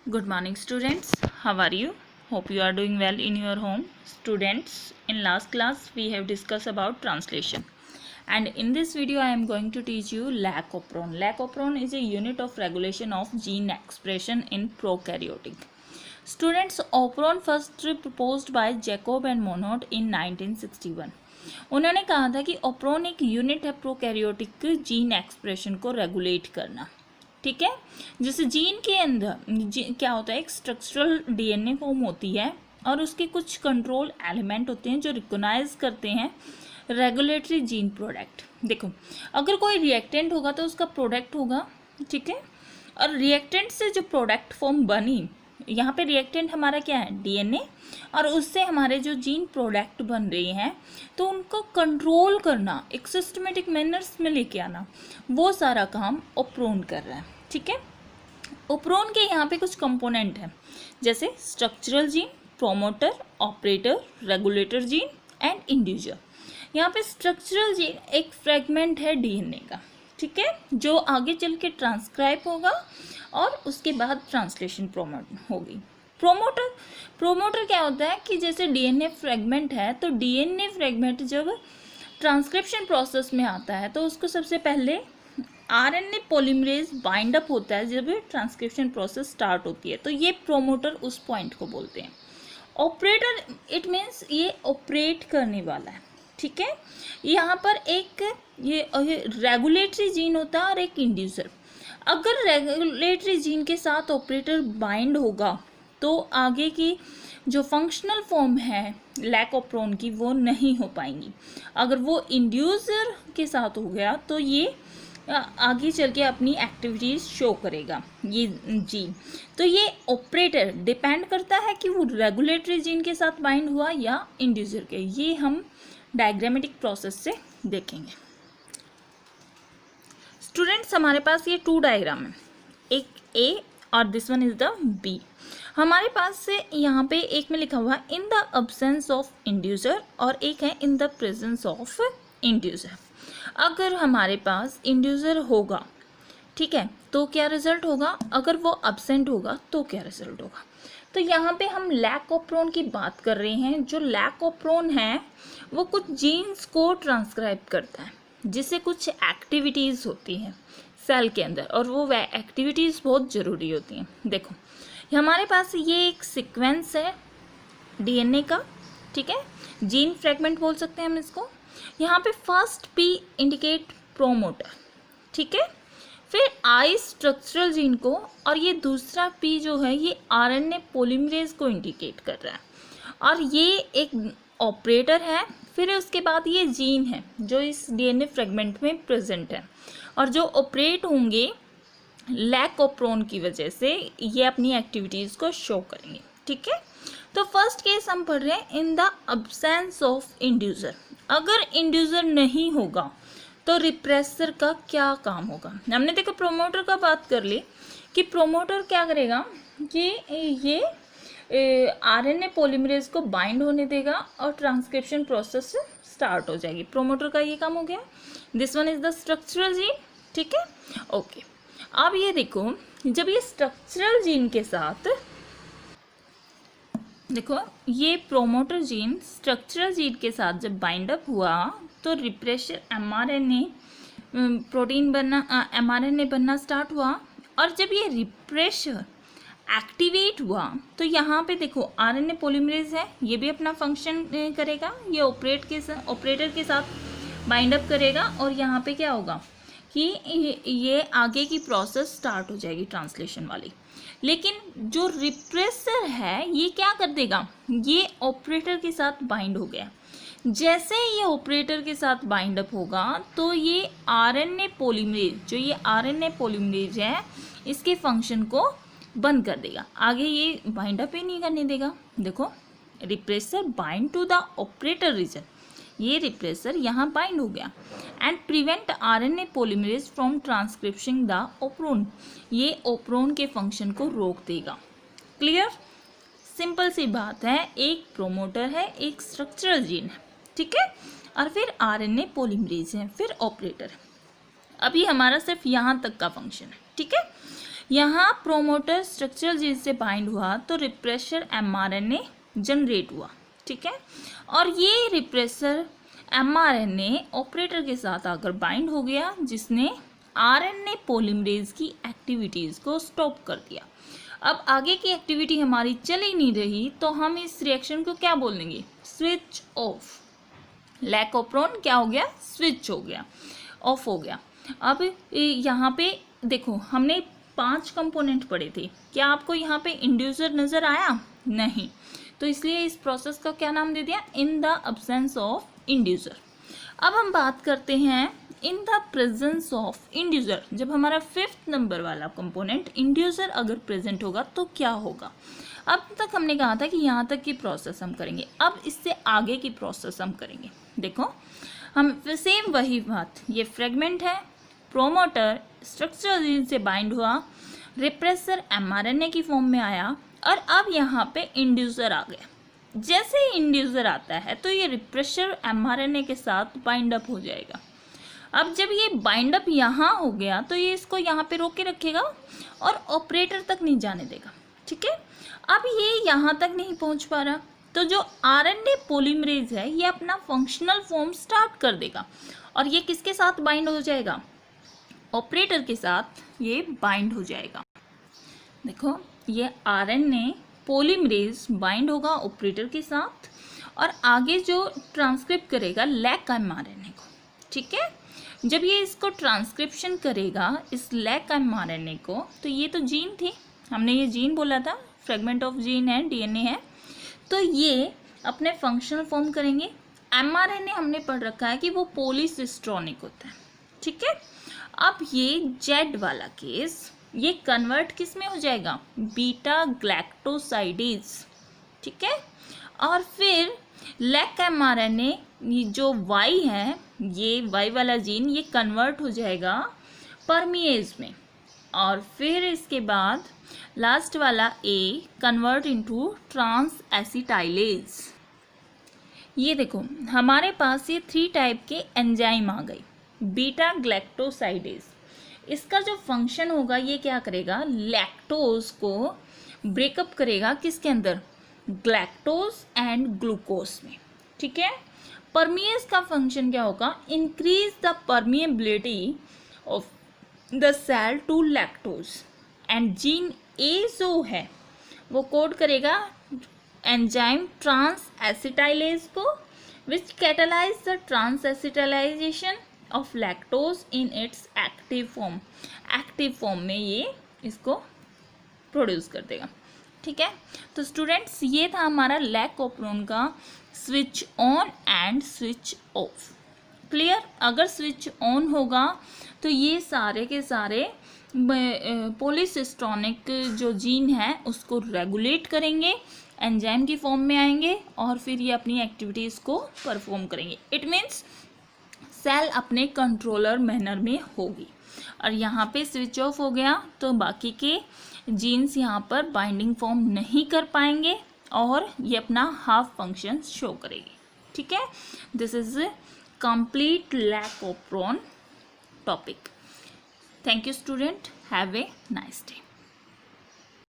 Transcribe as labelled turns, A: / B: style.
A: Good morning students, how are you? Hope you are doing well in your home. Students, in last class we have discussed about translation, and in this video I am going to teach you Lac-Operon. Lac-Operon is a unit of regulation of gene expression in prokaryotic. Students, operon first proposed by Jacob and Monod in 1961. उन्होंने कहा था कि ओप्रोन एक unit है prokaryotic gene expression को regulate करना। ठीक है, जैसे जीन के अंदर क्या होता है, एक स्ट्रक्चरल डीएनए फॉर्म होती है और उसके कुछ कंट्रोल एलिमेंट होते हैं जो रिकॉग्नाइज करते हैं रेगुलेटरी जीन प्रोडक्ट। देखो, अगर कोई रिएक्टेंट होगा तो उसका प्रोडक्ट होगा, ठीक है, और रिएक्टेंट से जो प्रोडक्ट फॉर्म बनी, यहाँ पे रिएक्टेंट हमारा क्या है, डीएनए, और उससे हमारे जो जीन प्रोडक्ट बन रहे हैं तो उनको कंट्रोल करना, एक सिस्टमेटिक मैनर्स में लेके आना, वो सारा काम ओप्रोन कर रहा है। ठीक है, ओप्रोन के यहाँ पे कुछ कंपोनेंट हैं, जैसे structural gene, promoter, operator, regulator gene and inducer. यहाँ पे स्ट्रक्चरल जीन एक फ्रेगमेंट है डीएनए का, ठीक है, जो आगे चल के ट्रांसक्राइब होगा और उसके बाद ट्रांसलेशन प्रोमोट होगी। प्रोमोटर क्या होता है कि जैसे डीएनए फ्रेगमेंट है, तो डीएनए फ्रेगमेंट जब ट्रांसक्रिप्शन प्रोसेस में आता है तो उसको सबसे पहले आरएनए पॉलीमरेज बाइंड अप होता है जब ट्रांसक्रिप्शन प्रोसेस स्टार्ट होती है, तो ये प्रोमोटर उस पॉइंट को बोलते हैं। ऑपरेटर, इट मीन्स ये ऑपरेट करने वाला है। ठीक है, यहाँ पर एक ये रेगुलेटरी जीन होता है और एक इंड्यूसर। अगर रेगुलेटरी जीन के साथ ऑपरेटर बाइंड होगा तो आगे की जो फंक्शनल फॉर्म है लैक-ओप्रोन की वो नहीं हो पाएंगी। अगर वो इंड्यूसर के साथ हो गया तो ये आगे चल के अपनी एक्टिविटीज़ शो करेगा ये जीन। तो ये ऑपरेटर डिपेंड करता है कि वो रेगुलेटरी जीन के साथ बाइंड हुआ या इंड्यूसर के। ये हम डायग्रामेटिक प्रोसेस से देखेंगे। स्टूडेंट्स, हमारे पास ये 2 डायग्राम है, एक ए और this one is the B. हमारे पास से यहाँ पे एक में लिखा हुआ in the absence of inducer और एक है in the presence of inducer. अगर हमारे पास इंड्यूसर होगा, ठीक है, तो क्या रिजल्ट होगा, अगर वो अब्सेंट होगा तो क्या रिजल्ट होगा। तो यहाँ पे हम लैक-ओप्रोन की बात कर रहे हैं। जो लैक-ओप्रोन है वो कुछ जीन्स को ट्रांसक्राइब करता है जिससे कुछ एक्टिविटीज़ होती हैं सेल के अंदर, और वो एक्टिविटीज़ बहुत ज़रूरी होती हैं। देखो, हमारे पास ये एक सीक्वेंस है डीएनए का, ठीक है, जीन फ्रेगमेंट बोल सकते हैं हम इसको। यहाँ पे फर्स्ट पी इंडिकेट प्रोमोटर, ठीक है, फिर आई स्ट्रक्चरल जीन को, और ये दूसरा पी जो है ये आरएनए पॉलीमरेज को इंडिकेट कर रहा है, और ये एक ऑपरेटर है। फिर उसके बाद ये जीन है जो इस डीएनए फ्रेगमेंट में प्रेजेंट है, और जो ऑपरेट होंगे लैक-ओप्रोन की वजह से ये अपनी एक्टिविटीज़ को शो करेंगे। ठीक है, तो फर्स्ट केस हम पढ़ रहे हैं इन द अब्सेंस ऑफ इंड्यूसर। अगर इंड्यूसर नहीं होगा तो रिप्रेसर का क्या काम होगा। हमने देखो प्रोमोटर का बात कर ली कि प्रोमोटर क्या करेगा कि ये आरएनए पॉलीमरेज को बाइंड होने देगा और ट्रांसक्रिप्शन प्रोसेस स्टार्ट हो जाएगी। प्रोमोटर का ये काम हो गया। This one is the structural gene, ठीक है, ओके। अब ये देखो, जब ये स्ट्रक्चरल जीन के साथ, देखो ये प्रोमोटर जीन स्ट्रक्चरल जीन के साथ जब बाइंड अप हुआ तो रिप्रेशर एमआरएनए प्रोटीन बनना, एमआरएनए बनना स्टार्ट हुआ, और जब ये रिप्रेशर एक्टिवेट हुआ तो यहाँ पे देखो आरएनए पॉलीमरेज है, ये भी अपना फंक्शन करेगा, ये ऑपरेटर के साथ बाइंड अप करेगा, और यहाँ पे क्या होगा कि ये आगे की प्रोसेस स्टार्ट हो जाएगी ट्रांसलेशन वाली। लेकिन जो रिप्रेसर है ये क्या कर देगा, ये ऑपरेटर के साथ बाइंड हो गया। जैसे ये ऑपरेटर के साथ बाइंड अप होगा तो ये आरएनए पॉलीमरेज, जो ये आरएनए पॉलीमरेज है, इसके फंक्शन को बंद कर देगा, आगे ये बाइंड अप ही नहीं करने देगा। देखो, repressor bind to the operator region, ये रिप्रेसर यहाँ बाइंड हो गया, and prevent RNA polymerase from transcription the operon, ये ओप्रोन के फंक्शन को रोक देगा। क्लियर, सिंपल सी बात है, एक प्रोमोटर है, एक स्ट्रक्चरल जीन है, ठीक है, और फिर आरएनए पॉलीमरेज है, फिर ऑपरेटर है। अभी हमारा सिर्फ यहाँ तक का फंक्शन है, ठीक है। यहाँ प्रोमोटर स्ट्रक्चरल जीन से बाइंड हुआ तो रिप्रेसर mRNA जनरेट हुआ, ठीक है। और ये रिप्रेसर mRNA ऑपरेटर के साथ आकर बाइंड हो गया, जिसने RNA पॉलीमरेज की एक्टिविटीज़ को स्टॉप कर दिया। अब आगे की एक्टिविटी हमारी चल ही नहीं रही, तो हम इस रिएक्शन को क्या बोलेंगे, स्विच ऑफ। लैकोप्रोन क्या हो गया, स्विच हो गया, ऑफ हो गया। अब यहाँ पे देखो, हमने 5 कंपोनेंट पढ़े थे, क्या आपको यहाँ पे इंड्यूसर नज़र आया? नहीं, तो इसलिए इस प्रोसेस का क्या नाम दे दिया, इन द अब्सेंस ऑफ इंड्यूसर। अब हम बात करते हैं इन द प्रेजेंस ऑफ इंड्यूसर। जब हमारा 5th नंबर वाला कंपोनेंट इंड्यूसर अगर प्रेजेंट होगा तो क्या होगा। अब तक हमने कहा था कि यहाँ तक की प्रोसेस हम करेंगे, अब इससे आगे की प्रोसेस हम करेंगे। देखो, हम सेम वही बात, ये फ्रेगमेंट है, प्रोमोटर स्ट्रक्चरल जीन से बाइंड हुआ, रिप्रेसर mRNA की फॉर्म में आया, और अब यहाँ पे इंड्यूसर आ गया। जैसे ही इंड्यूसर आता है तो ये रिप्रेसर mRNA के साथ बाइंड अप हो जाएगा। अब जब ये बाइंड अप यहाँ हो गया तो ये इसको यहाँ पे रोके रखेगा और ऑपरेटर तक नहीं जाने देगा, ठीक है। अब ये यहाँ तक नहीं पहुँच पा रहा, तो जो RNA पॉलीमरेज है ये अपना फंक्शनल फॉर्म स्टार्ट कर देगा, और ये किसके साथ बाइंड हो जाएगा, ऑपरेटर के साथ ये बाइंड हो जाएगा। देखो, ये RNA पॉलीमरेज बाइंड होगा ऑपरेटर के साथ, और आगे जो ट्रांसक्रिप्ट करेगा लैक mRNA को, ठीक है। जब ये इसको ट्रांसक्रिप्शन करेगा इस लैक mRNA को, तो ये तो जीन थी, हमने ये जीन बोला था, फ्रेगमेंट ऑफ जीन है, DNA है, तो ये अपने फंक्शनल फॉर्म करेंगे। mRNA हमने पढ़ रखा है कि वो पॉलीसिस्ट्रॉनिक होता है, ठीक है। अब ये जेड वाला केस, ये कन्वर्ट किस में हो जाएगा, बीटा ग्लैक्टोसाइडेज, ठीक है। और फिर लैक mRNA जो वाई है, ये वाई वाला जीन, ये कन्वर्ट हो जाएगा परमिएज में, और फिर इसके बाद लास्ट वाला ए कन्वर्ट इनटू ट्रांस एसिटाइलेज। ये देखो, हमारे पास ये 3 टाइप के एंजाइम आ गई। बीटा ग्लैक्टोसाइडेज, इसका जो फंक्शन होगा ये क्या करेगा, लैक्टोज को ब्रेकअप करेगा किसके अंदर, ग्लैक्टोज एंड ग्लूकोज में, ठीक है। परमिएज का फंक्शन क्या होगा, increase the permeability of the cell to lactose, and gene A जो है वो कोड करेगा एंजाइम ट्रांस एसिटाइलेज को, which catalyse the trans acetylation of lactose in its active form. Active form में ये इसको प्रोड्यूस कर देगा, ठीक है। तो स्टूडेंट्स, ये था हमारा लैकोप्रोन का switch on and switch off. Clear? अगर स्विच ऑन होगा तो ये सारे के सारे पॉलीसिस्ट्रॉनिक जो जीन है उसको रेगुलेट करेंगे, एंजाइम की फॉर्म में आएंगे, और फिर ये अपनी एक्टिविटीज़ को परफॉर्म करेंगे। इट मीन्स सेल अपने कंट्रोलर मैनर में होगी। और यहाँ पे स्विच ऑफ हो गया तो बाकी के जीन्स यहाँ पर बाइंडिंग फॉर्म नहीं कर पाएंगे और ये अपना हाफ फंक्शन शो करेगी, ठीक है। This is complete lac operon topic. Thank you student, have a nice day.